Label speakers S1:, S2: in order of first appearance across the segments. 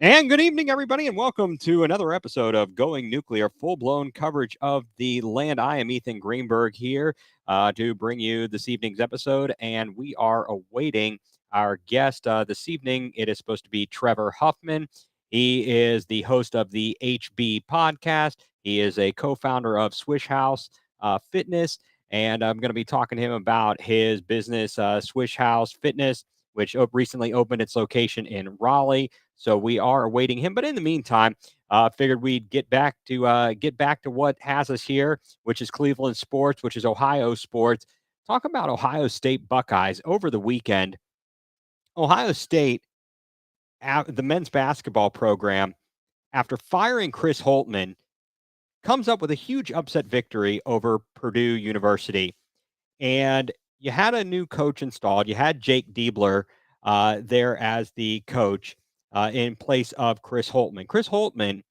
S1: And good evening, everybody, and welcome to another episode of Going Nuclear, full blown coverage of the land. I am Ethan Greenberg here to bring you this evening's episode, and we are awaiting our guest this evening. It is supposed to be Trevor Huffman. He is the host of the HB podcast. He is a co founder of Swish House Fitness, and I'm going to be talking to him about his business, Swish House Fitness, which recently opened its location in Raleigh. So we are awaiting him. But in the meantime, figured we'd get back to what has us here, which is Cleveland sports, which is Ohio sports. Talk about Ohio State Buckeyes over the weekend. Ohio State, the men's basketball program, after firing Chris Holtman, comes up with a huge upset victory over Purdue University. And you had a new coach installed. You had Jake Diebler there as the coach in place of Chris Holtman. Chris Holtman,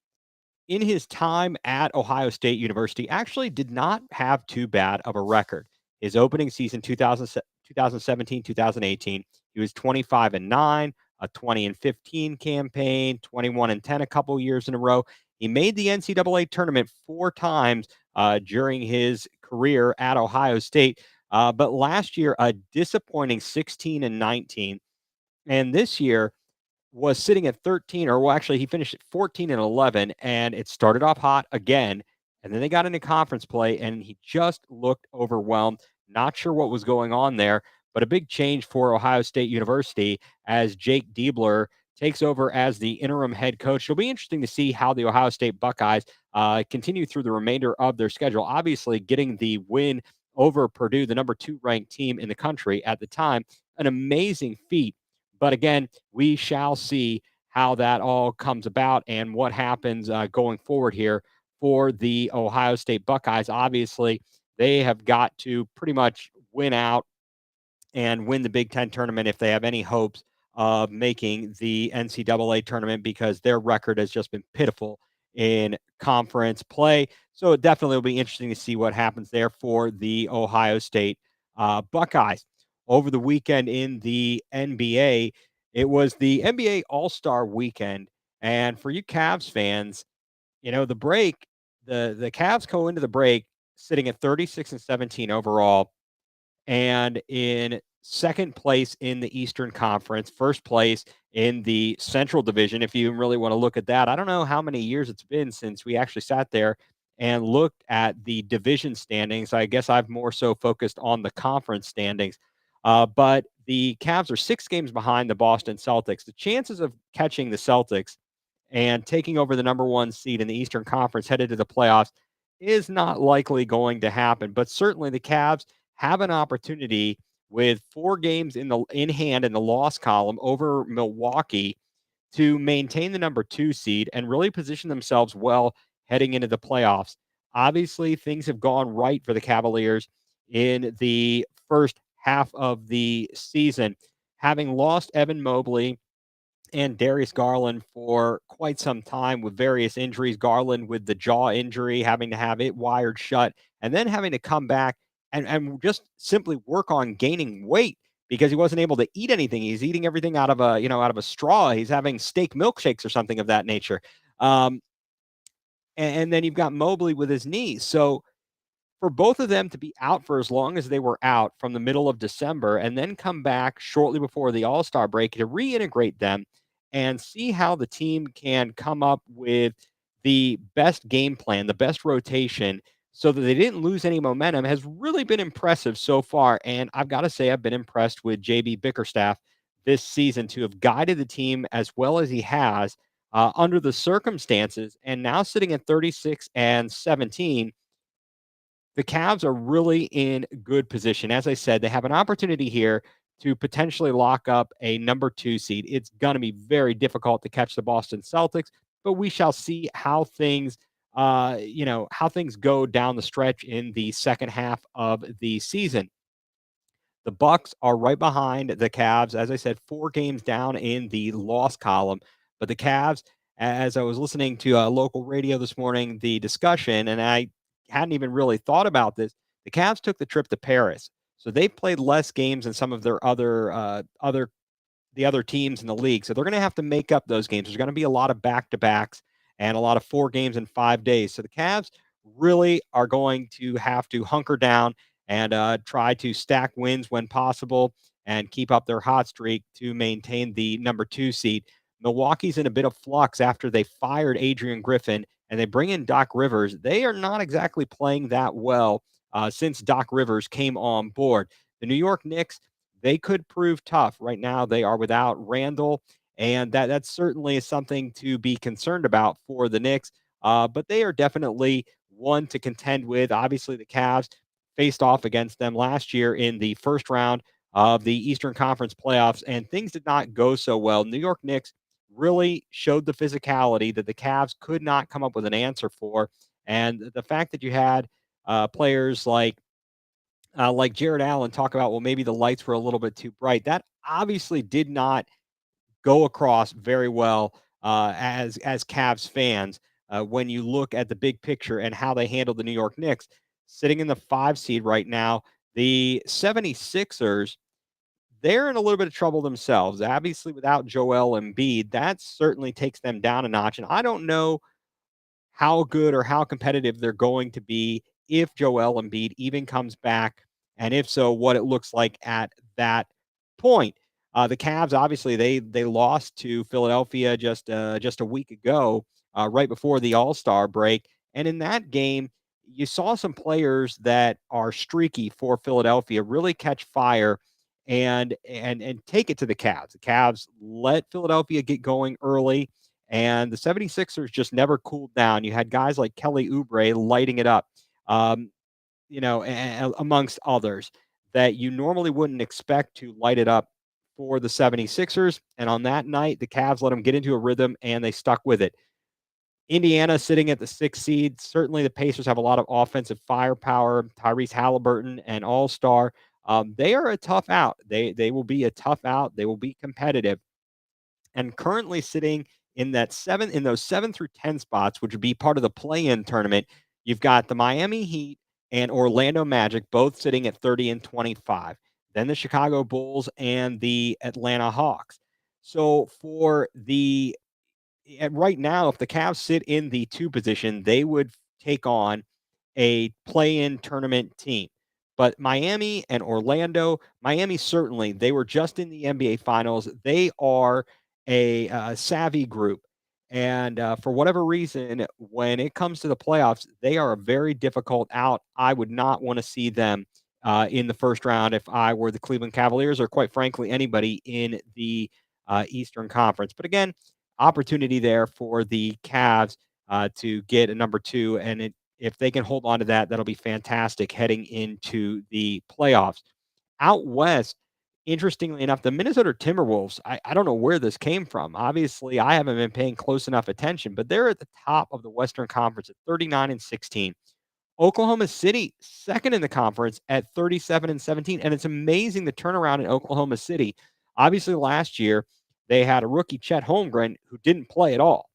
S1: in his time at Ohio State University, actually did not have too bad of a record. His opening season, 2017, 2018, he was 25-9, a 20-15 campaign, 21-10 a couple years in a row. He made the NCAA tournament 4 times during his career at Ohio State. But last year, a disappointing 16-19. And this year, was sitting at 13, or well, actually, he finished at 14-11, and it started off hot again. And then they got into conference play, and he just looked overwhelmed. Not sure what was going on there, but a big change for Ohio State University as Jake Diebler takes over as the interim head coach. It'll be interesting to see how the Ohio State Buckeyes continue through the remainder of their schedule. Obviously, getting the win over Purdue, the number 2 ranked team in the country at the time, an amazing feat. But again, we shall see how that all comes about and what happens going forward here for the Ohio State Buckeyes. Obviously, they have got to pretty much win out and win the Big Ten tournament if they have any hopes of making the NCAA tournament, because their record has just been pitiful in conference play. So it definitely will be interesting to see what happens there for the Ohio State Buckeyes. Over the weekend in the NBA, it was the NBA All-Star weekend. And for you Cavs fans, the break, the Cavs go into the break sitting at 36-17 overall, and in second place in the Eastern Conference, first place in the Central Division. If you really want to look at that, I don't know how many years it's been since we actually sat there and looked at the division standings. I guess I've more so focused on the conference standings. But the Cavs are 6 games behind the Boston Celtics. The chances of catching the Celtics and taking over the number 1 seed in the Eastern Conference headed to the playoffs is not likely going to happen. But certainly the Cavs have an opportunity with 4 games in hand in the loss column over Milwaukee to maintain the number 2 seed and really position themselves well heading into the playoffs. Obviously, things have gone right for the Cavaliers in the first half of the season, having lost Evan Mobley and Darius Garland for quite some time with various injuries. Garland with the jaw injury, having to have it wired shut, and then having to come back and just simply work on gaining weight because he wasn't able to eat anything. He's eating everything out of a straw. He's having steak milkshakes or something of that nature. Um, and then you've got Mobley with his knees. So for both of them to be out for as long as they were out from the middle of December and then come back shortly before the All-Star break to reintegrate them and see how the team can come up with the best game plan, the best rotation, so that they didn't lose any momentum has really been impressive so far. And I've got to say, I've been impressed with JB Bickerstaff this season to have guided the team as well as he has under the circumstances. And now sitting at 36-17, the Cavs are really in good position. As I said, they have an opportunity here to potentially lock up a number 2 seed. It's going to be very difficult to catch the Boston Celtics, but we shall see how things go down the stretch in the second half of the season. The Bucks are right behind the Cavs. As I said, 4 games down in the loss column. But the Cavs, as I was listening to local radio this morning, the discussion, and I hadn't even really thought about this, the Cavs took the trip to Paris. So they played less games than some of their other the other teams in the league. So they're going to have to make up those games. There's going to be a lot of back-to-backs and a lot of 4 games in 5 days. So the Cavs really are going to have to hunker down and try to stack wins when possible and keep up their hot streak to maintain the number 2 seed. Milwaukee's in a bit of flux after they fired Adrian Griffin and they bring in Doc Rivers. They are not exactly playing that well since Doc Rivers came on board. The New York Knicks, they could prove tough. Right now, they are without Randall, and that certainly is something to be concerned about for the Knicks. But they are definitely one to contend with. Obviously, the Cavs faced off against them last year in the first round of the Eastern Conference playoffs, and things did not go so well. New York Knicks really showed the physicality that the Cavs could not come up with an answer for. And the fact that you had players like Jared Allen talk about, well, maybe the lights were a little bit too bright. That obviously did not go across very well as Cavs fans when you look at the big picture and how they handled the New York Knicks. Sitting in the 5 seed right now, the 76ers, they're in a little bit of trouble themselves. Obviously, without Joel Embiid, that certainly takes them down a notch. And I don't know how good or how competitive they're going to be if Joel Embiid even comes back, and if so, what it looks like at that point. The Cavs, obviously, they lost to Philadelphia just a week ago, right before the All Star break, and in that game, you saw some players that are streaky for Philadelphia really catch fire and take it to the Cavs. The Cavs let Philadelphia get going early, and the 76ers just never cooled down. You had guys like Kelly Oubre lighting it up, um, amongst others that you normally wouldn't expect to light it up for the 76ers. And on that night, the Cavs let them get into a rhythm and they stuck with it. Indiana sitting at the 6th seed. Certainly the Pacers have a lot of offensive firepower. Tyrese Halliburton, an all-star. They are a tough out. They will be a tough out. They will be competitive. And currently sitting in those 7 through 10 spots, which would be part of the play-in tournament, you've got the Miami Heat and Orlando Magic both sitting at 30 and 25. Then the Chicago Bulls and the Atlanta Hawks. So for the right now, if the Cavs sit in the 2 position, they would take on a play-in tournament team. But Miami and Orlando, Miami certainly, they were just in the NBA Finals. They are a savvy group, and for whatever reason, when it comes to the playoffs, they are a very difficult out. I would not want to see them in the first round if I were the Cleveland Cavaliers, or quite frankly, anybody in the Eastern Conference. But again, opportunity there for the Cavs to get a number 2, and if they can hold on to that, that'll be fantastic heading into the playoffs. Out west, interestingly enough, the Minnesota Timberwolves, I don't know where this came from. Obviously, I haven't been paying close enough attention, but they're at the top of the Western Conference at 39 and 16. Oklahoma City, second in the conference at 37 and 17. And it's amazing the turnaround in Oklahoma City. Obviously, last year, they had a rookie, Chet Holmgren, who didn't play at all.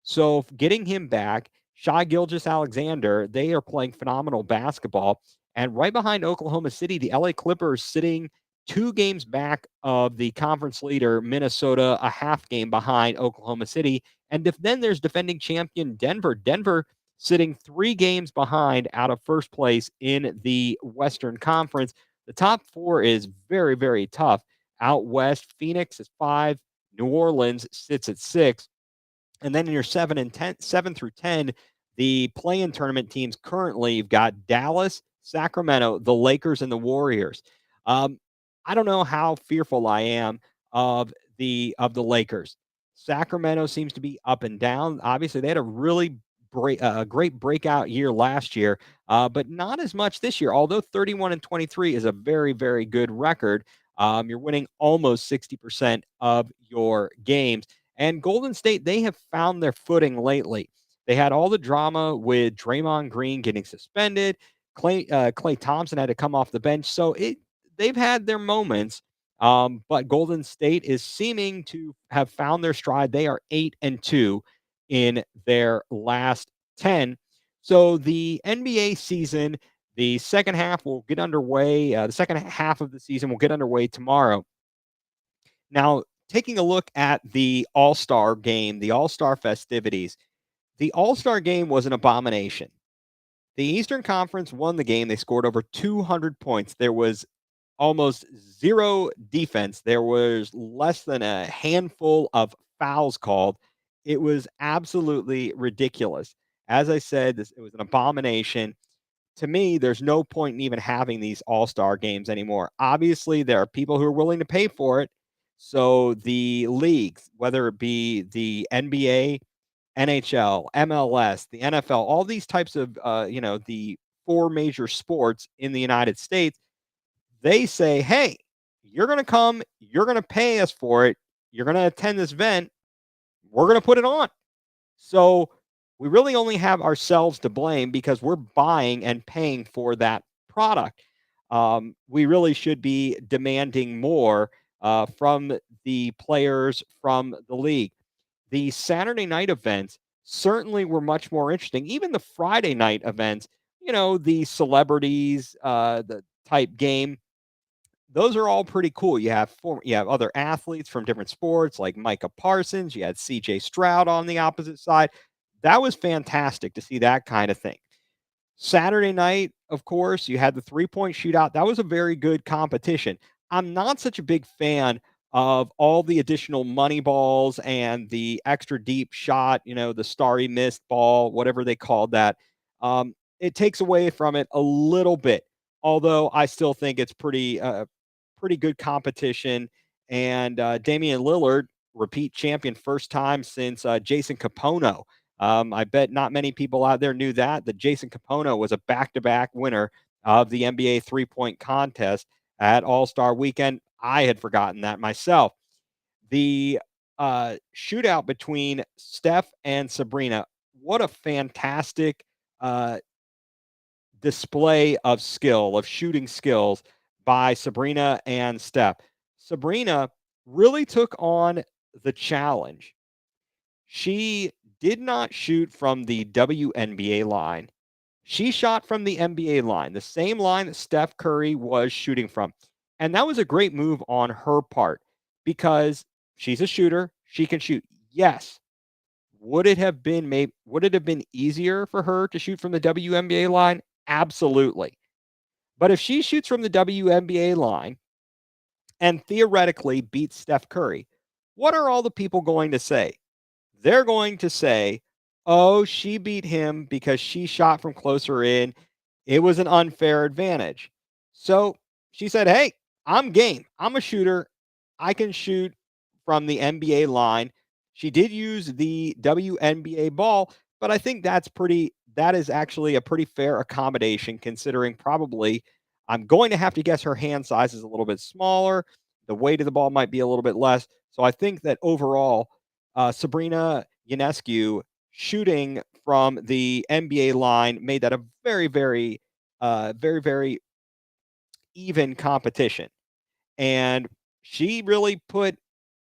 S1: So getting him back, Shai Gilgeous-Alexander, they are playing phenomenal basketball. And right behind Oklahoma City, the LA Clippers sitting 2 games back of the conference leader, Minnesota, a half game behind Oklahoma City. And then there's defending champion Denver. Denver sitting 3 games behind out of first place in the Western Conference. The top 4 is very, very tough. Out west, Phoenix is 5, New Orleans sits at 6. And then in your 7 through 10, the play-in tournament teams currently, you've got Dallas, Sacramento, the Lakers, and the Warriors. Um, I don't know how fearful I am of the Lakers. Sacramento seems to be up and down. Obviously, they had a really great breakout year last year, but not as much this year. Although 31 and 23 is a very, very good record, you're winning almost 60% of your games. And Golden State, they have found their footing lately. They had all the drama with Draymond Green getting suspended. Clay Thompson had to come off the bench. So they've had their moments, but Golden State is seeming to have found their stride. They are 8-2 in their last 10. So the NBA season, the second half will get underway. The second half of the season will get underway tomorrow. Now, taking a look at the All-Star game, the All-Star festivities, the All-Star game was an abomination. The Eastern Conference won the game. They scored over 200 points. There was almost zero defense. There was less than a handful of fouls called. It was absolutely ridiculous. As I said, it was an abomination. To me, there's no point in even having these all-star games anymore. Obviously, there are people who are willing to pay for it. So the leagues, whether it be the NBA, NHL, MLS, the NFL, all these types of the four major sports in the United States, they say, "Hey, you're going to come, you're going to pay us for it, you're going to attend this event, we're going to put it on." So we really only have ourselves to blame because we're buying and paying for that product. We really should be demanding more from the players, from the league. The Saturday night events certainly were much more interesting. Even the Friday night events, the celebrities, the type game, those are all pretty cool. You have other athletes from different sports like Micah Parsons, you had CJ Stroud on the opposite side. That was fantastic to see that kind of thing. Saturday night, of course, you had the three-point shootout. That was a very good competition. I'm not such a big fan of all the additional money balls and the extra deep shot, the starry mist ball, whatever they called that. It takes away from it a little bit, although I still think it's pretty good competition. And Damian Lillard, repeat champion, first time since Jason Capono. I bet not many people out there knew that Jason Capono was a back-to-back winner of the NBA three-point contest at All-Star Weekend. I had forgotten that myself. The shootout between Steph and Sabrina, what a fantastic uh, display of skill, of shooting skills by Sabrina and Steph. Sabrina really took on the challenge. She did not shoot from the WNBA line. She shot from the NBA line, the same line that Steph Curry was shooting from. And that was a great move on her part because she's a shooter. She can shoot. Yes. Would it have been easier for her to shoot from the WNBA line? Absolutely. But if she shoots from the WNBA line and theoretically beats Steph Curry, what are all the people going to say? They're going to say, "Oh, she beat him because she shot from closer in. It was an unfair advantage." So she said, "Hey, I'm game. I'm a shooter. I can shoot from the NBA line." She did use the WNBA ball, but I think that is actually a pretty fair accommodation considering probably I'm going to have to guess her hand size is a little bit smaller. The weight of the ball might be a little bit less. So I think that overall, Sabrina Ionescu shooting from the NBA line made that a very even competition. And she really put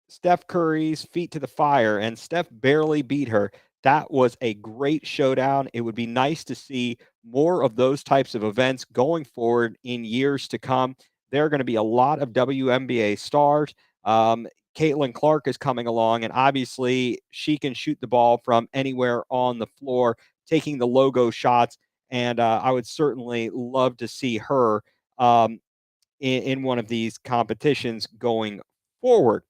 S1: Steph Curry's feet to the fire, and Steph barely beat her. That was a great showdown. It would be nice to see more of those types of events going forward in years to come. There are going to be a lot of WNBA stars. Caitlin Clark is coming along, and obviously she can shoot the ball from anywhere on the floor, taking the logo shots. And I would certainly love to see her in one of these competitions going forward.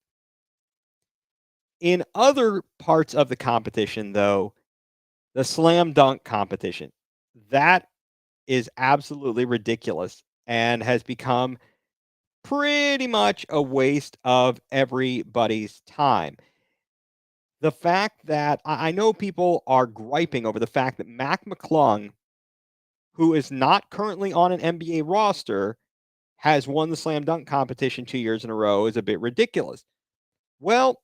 S1: In other parts of the competition, though, the slam dunk competition, that is absolutely ridiculous and has become pretty much a waste of everybody's time. The fact that I know people are griping over the fact that Mac McClung, who is not currently on an NBA roster, has won the slam dunk competition 2 years in a row is a bit ridiculous. Well,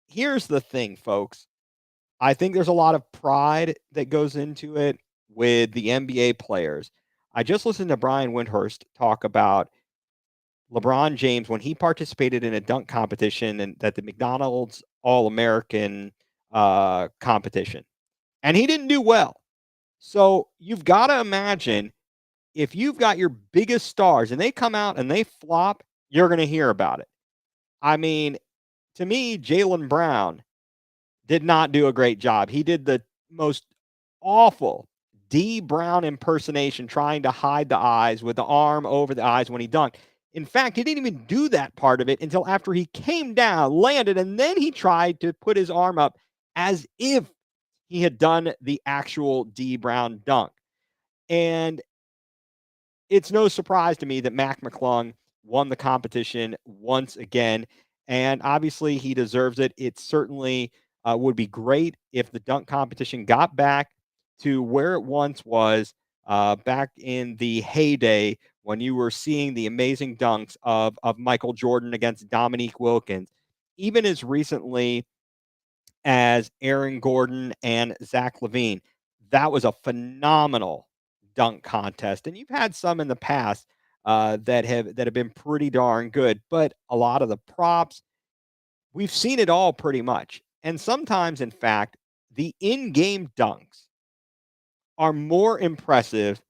S1: here's the thing, folks. I think there's a lot of pride that goes into it with the NBA players. I just listened to Brian Windhorst talk about LeBron James when he participated in a dunk competition and that the McDonald's All American competition, and he didn't do well. So you've got to imagine if you've got your biggest stars and they come out and they flop, you're going to hear about it. I mean, To me, Jalen Brown did not do a great job. He did the most awful D Brown impersonation, trying to hide the eyes with the arm over the eyes when he dunked. In fact, he didn't even do that part of it until after he came down, landed, and then he tried to put his arm up as if he had done the actual D Brown dunk. And it's no surprise to me that Mac McClung won the competition once again. And obviously, he deserves it. It certainly would be great if the dunk competition got back to where it once was, back in the heyday when you were seeing the amazing dunks of Michael Jordan against Dominique Wilkins, even as recently as Aaron Gordon and Zach Levine. That was a phenomenal dunk contest, and you've had some in the past that have been pretty darn good. But a lot of the props, we've seen it all pretty much, and sometimes, in fact, the in-game dunks are more impressive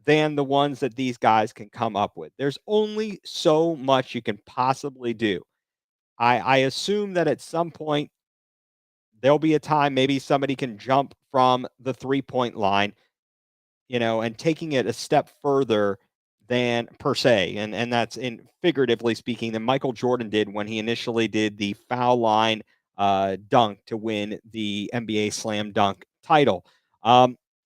S1: than the ones that these guys can come up with. There's only so much you can possibly do. I assume that at some point there'll be a time maybe somebody can jump from the 3-point line, and taking it a step further than per se, and that's in figuratively speaking, than Michael Jordan did when he initially did the foul line dunk to win the NBA Slam Dunk title.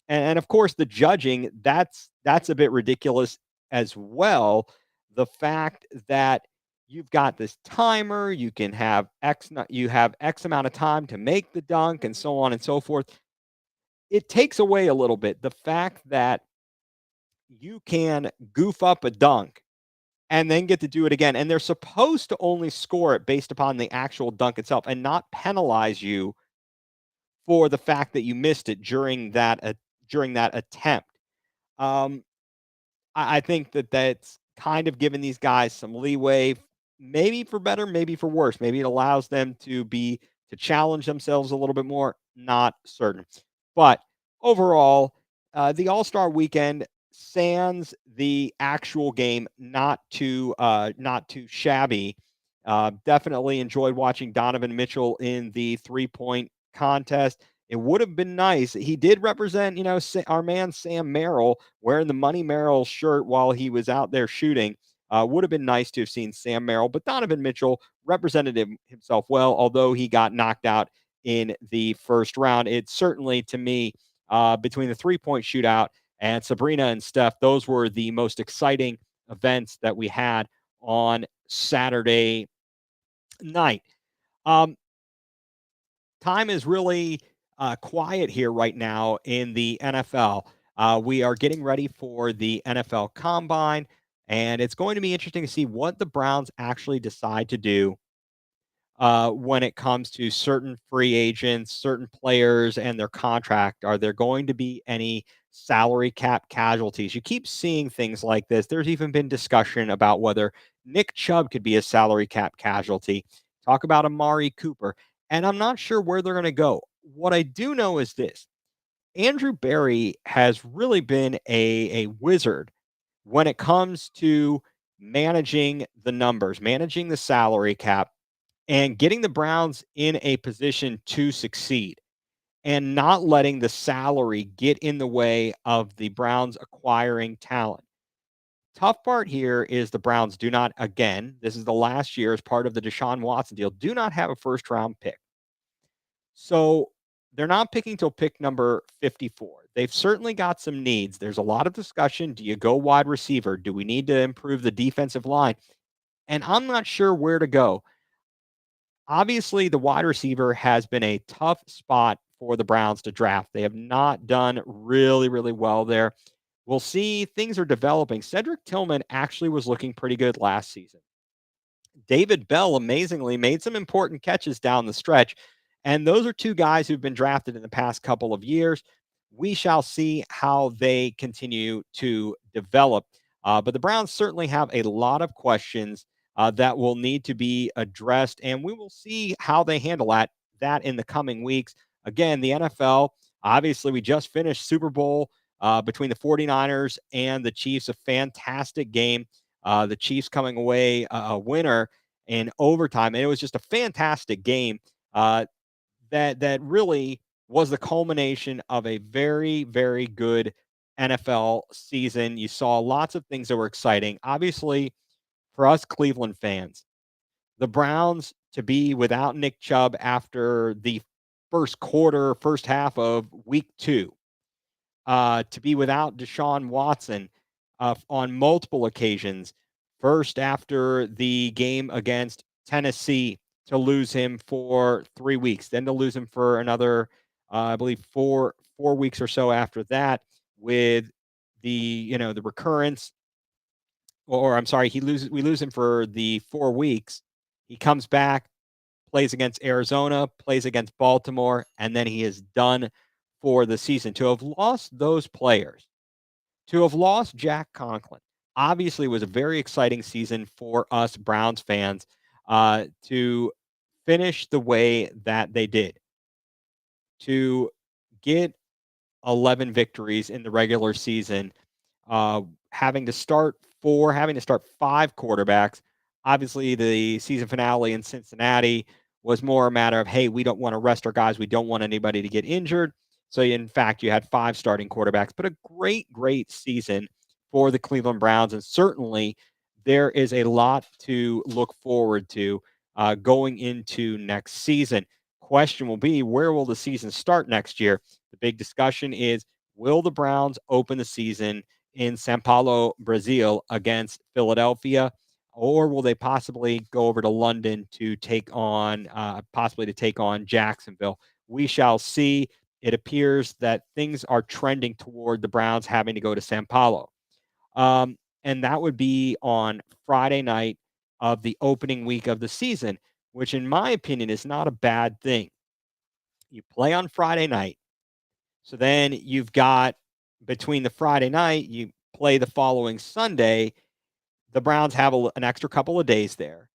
S1: And of course, the judging, that's a bit ridiculous as well. The fact that you've got this timer, you have X amount of time to make the dunk, and so on and so forth. It takes away a little bit the fact that you can goof up a dunk and then get to do it again. And they're supposed to only score it based upon the actual dunk itself and not penalize you for the fact that you missed it during that attempt. Um, I think that that's kind of given these guys some leeway, maybe for better, maybe for worse. Maybe it allows them to challenge themselves a little bit more. Not certain, but overall, the All Star Weekend, sans the actual game, not too shabby. Definitely enjoyed watching Donovan Mitchell in the 3-point contest. It would have been nice. He did represent, our man Sam Merrill wearing the Money Merrill shirt while he was out there shooting. Would have been nice to have seen Sam Merrill, but Donovan Mitchell represented himself well, although he got knocked out in the first round. It certainly, to me, between the 3-point shootout and Sabrina and Steph, those were the most exciting events that we had on Saturday night. Um, Time is really quiet here right now in the NFL. We are getting ready for the NFL Combine, and it's going to be interesting to see what the Browns actually decide to do when it comes to certain free agents, certain players, and their contract. Are there going to be any salary cap casualties? You keep seeing things like this. There's even been discussion about whether Nick Chubb could be a salary cap casualty. Talk about Amari Cooper. And I'm not sure where they're going to go. What I do know is this: Andrew Berry has really been a wizard when it comes to managing the numbers, managing the salary cap, and getting the Browns in a position to succeed and not letting the salary get in the way of the Browns acquiring talent. Tough part here is the Browns do not, again, this is the last year as part of the Deshaun Watson deal, do not have a first round pick. So they're not picking till pick number 54. They've certainly got some needs. There's a lot of discussion. Do you go wide receiver? Do we need to improve the defensive line? And I'm not sure where to go. Obviously, the wide receiver has been a tough spot for the Browns to draft. They have not done really, really well there. We'll see. Things are developing. Cedric Tillman actually was looking pretty good last season. David Bell amazingly made some important catches down the stretch. And those are two guys who've been drafted in the past couple of years. We shall see how they continue to develop. But the Browns certainly have a lot of questions that will need to be addressed. And we will see how they handle that in the coming weeks. Again, the NFL, obviously, we just finished Super Bowl between the 49ers and the Chiefs, a fantastic game. The Chiefs coming away a winner. in overtime. And it was just a fantastic game that really was the culmination of a very, very good NFL season. You saw lots of things that were exciting. Obviously, for us Cleveland fans, the Browns to be without Nick Chubb after the first quarter, first half of week 2, to be without Deshaun Watson on multiple occasions. First, after the game against Tennessee, to lose him for 3 weeks, then to lose him for another, I believe, four weeks or so after that, with the recurrence. Or I'm sorry, we lose him for the 4 weeks. He comes back, plays against Arizona, plays against Baltimore, and then he is done for the season. To have lost those players, to have lost Jack Conklin, obviously was a very exciting season for us Browns fans to finish the way that they did, to get 11 victories in the regular season, uh, having to start 5 quarterbacks. Obviously, the season finale in Cincinnati was more a matter of, hey, we don't want to rest our guys. We don't want anybody to get injured. So, in fact, you had 5 starting quarterbacks, but a great, great season for the Cleveland Browns. And certainly there is a lot to look forward to going into next season. Question will be, where will the season start next year? The big discussion is, will the Browns open the season in Sao Paulo, Brazil against Philadelphia, or will they possibly go over to London to take on Jacksonville? We shall see. It appears that things are trending toward the Browns having to go to Sao Paulo. And that would be on Friday night of the opening week of the season, which, in my opinion, is not a bad thing. You play on Friday night. So then you've got, between the Friday night, you play the following Sunday. The Browns have an extra couple of days there.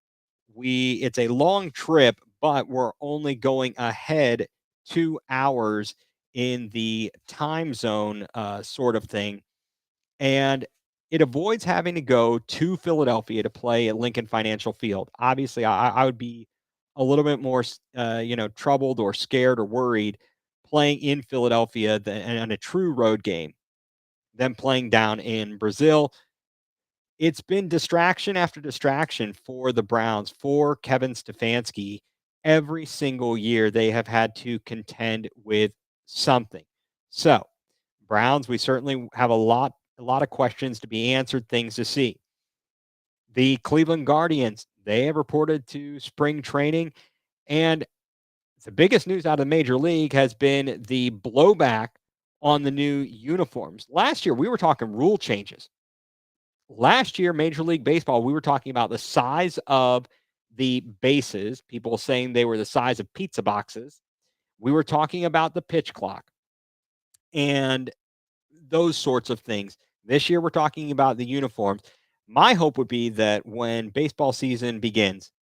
S1: It's a long trip, but we're only going ahead 2 hours in the time zone, sort of thing. And it avoids having to go to Philadelphia to play at Lincoln Financial Field. Obviously, I would be a little bit more, troubled or scared or worried playing in Philadelphia and a true road game than playing down in Brazil. It's been distraction after distraction for the Browns, for Kevin Stefanski. Every single year they have had to contend with something. So, Browns, we certainly have a lot of questions to be answered, things to see. The Cleveland Guardians, they have reported to spring training, and the biggest news out of the major league has been the blowback on the new uniforms. Last year, we were talking rule changes. Last year, Major League Baseball, we were talking about the size of the bases, people saying they were the size of pizza boxes. We were talking about the pitch clock and those sorts of things. This year, we're talking about the uniforms. My hope would be that when baseball season begins,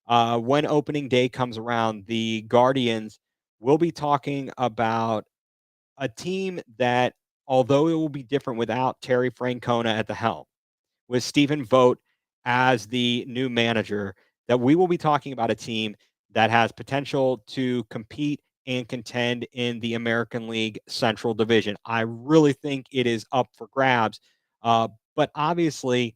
S1: when opening day comes around, the Guardians will be talking about a team that, although it will be different without Terry Francona at the helm, with Stephen Vogt as the new manager, that we will be talking about a team that has potential to compete and contend in the American League Central Division. I really think it is up for grabs. But obviously,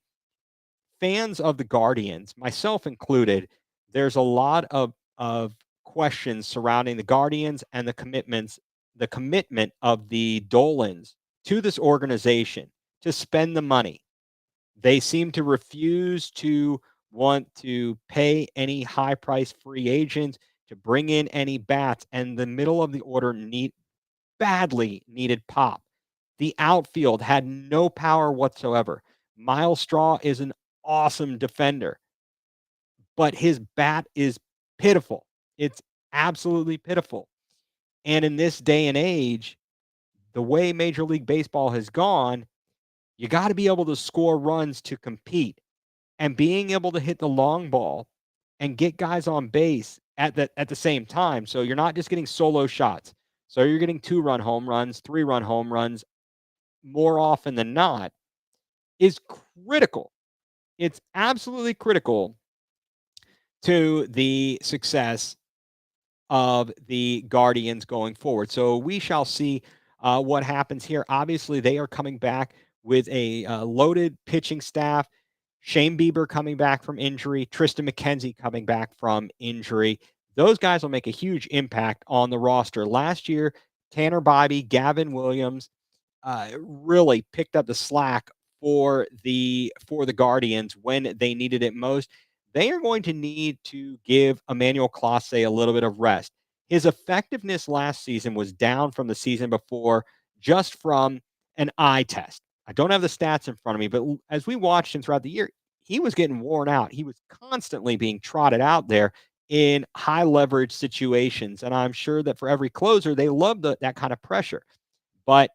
S1: fans of the Guardians, myself included, there's a lot of questions surrounding the Guardians and the commitment of the Dolans to this organization to spend the money. They seem to refuse to want to pay any high price free agents, to bring in any bats, and the middle of the order badly needed pop. The outfield had no power whatsoever. Miles Straw is an awesome defender, but his bat is pitiful. It's absolutely pitiful. And in this day and age, the way Major League Baseball has gone, you got to be able to score runs to compete. And being able to hit the long ball and get guys on base at the same time. So you're not just getting solo shots. So you're getting 2-run home runs, 3-run home runs more often than not, is critical. It's absolutely critical to the success of the Guardians going forward. So we shall see what happens here. Obviously, they are coming back with a loaded pitching staff. Shane Bieber coming back from injury, Tristan McKenzie coming back from injury. Those guys will make a huge impact on the roster. Last year, Tanner Bybee, Gavin Williams, really picked up the slack for the Guardians when they needed it most. They are going to need to give Emmanuel Clase a little bit of rest. His effectiveness last season was down from the season before, just from an eye test. I don't have the stats in front of me, but as we watched him throughout the year, he was getting worn out. He was constantly being trotted out there in high leverage situations. And I'm sure that for every closer, they love that kind of pressure. But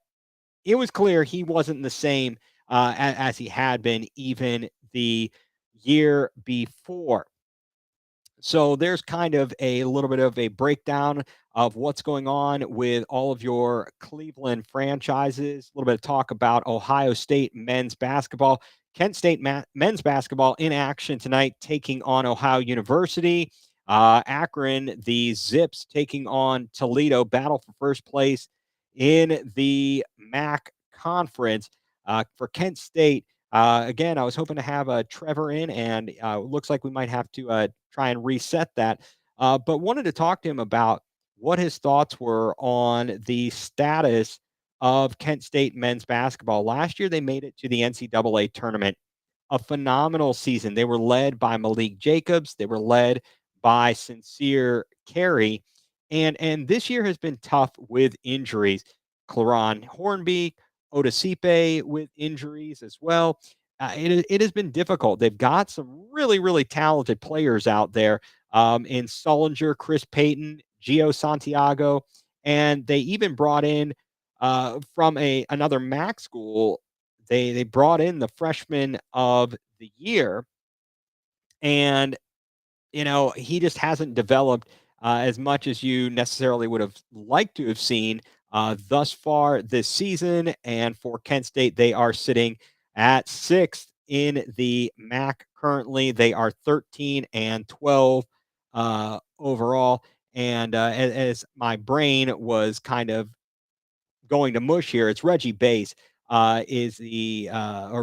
S1: it was clear he wasn't the same as he had been even the year before. So there's kind of a little bit of a breakdown of what's going on with all of your Cleveland franchises. A little bit of talk about Ohio State men's basketball. Kent State men's basketball in action tonight, taking on Ohio University. Akron, the Zips taking on Toledo. Battle for first place in the MAC conference. For Kent State, again, I was hoping to have Trevor in, and looks like we might have to try and reset that. But wanted to talk to him about what his thoughts were on the status of Kent State men's basketball. Last year, they made it to the NCAA tournament. A phenomenal season. They were led by Malik Jacobs. They were led by Sincere Carey. And this year has been tough with injuries. Claron Hornby, Odasipe with injuries as well. It has been difficult. They've got some really, really talented players out there in Sullinger, Chris Payton, Gio Santiago, and they even brought in from another MAC school. They brought in the freshman of the year, and he just hasn't developed as much as you necessarily would have liked to have seen thus far this season. And for Kent State, they are sitting at sixth in the MAC currently. They are 13 and 12 overall. And as my brain was kind of going to mush here, it's Reggie Bass, or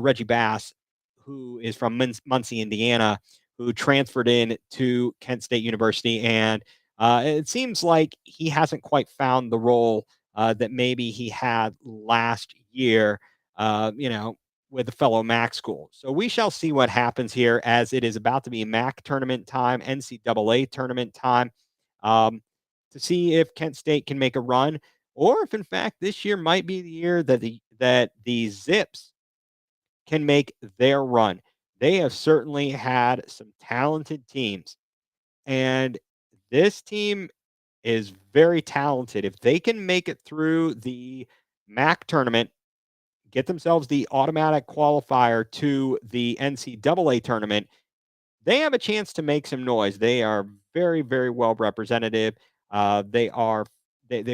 S1: Reggie Bass, who is from Muncie, Indiana, who transferred in to Kent State University, and it seems like he hasn't quite found the role that maybe he had last year. With a fellow MAC school. So we shall see what happens here, as it is about to be MAC tournament time, NCAA tournament time, um, to see if Kent State can make a run, or if in fact this year might be the year that the Zips can make their run. They have certainly had some talented teams, and this team is very talented. If they can make it through the MAC tournament, get themselves the automatic qualifier to the NCAA tournament, they have a chance to make some noise. They are very, very well representative. They've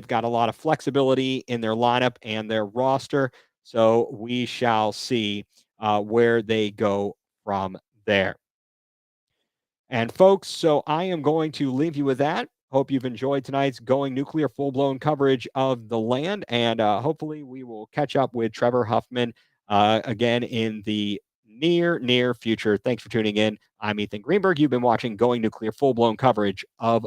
S1: got a lot of flexibility in their lineup and their roster. So we shall see where they go from there. And folks, so I am going to leave you with that. Hope you've enjoyed tonight's Going nuCLEar full blown coverage of the land. And hopefully we will catch up with Trevor Huffman again in the near future. Thanks for tuning in. I'm Ethan Greenberg. You've been watching Going nuCLEar full blown coverage of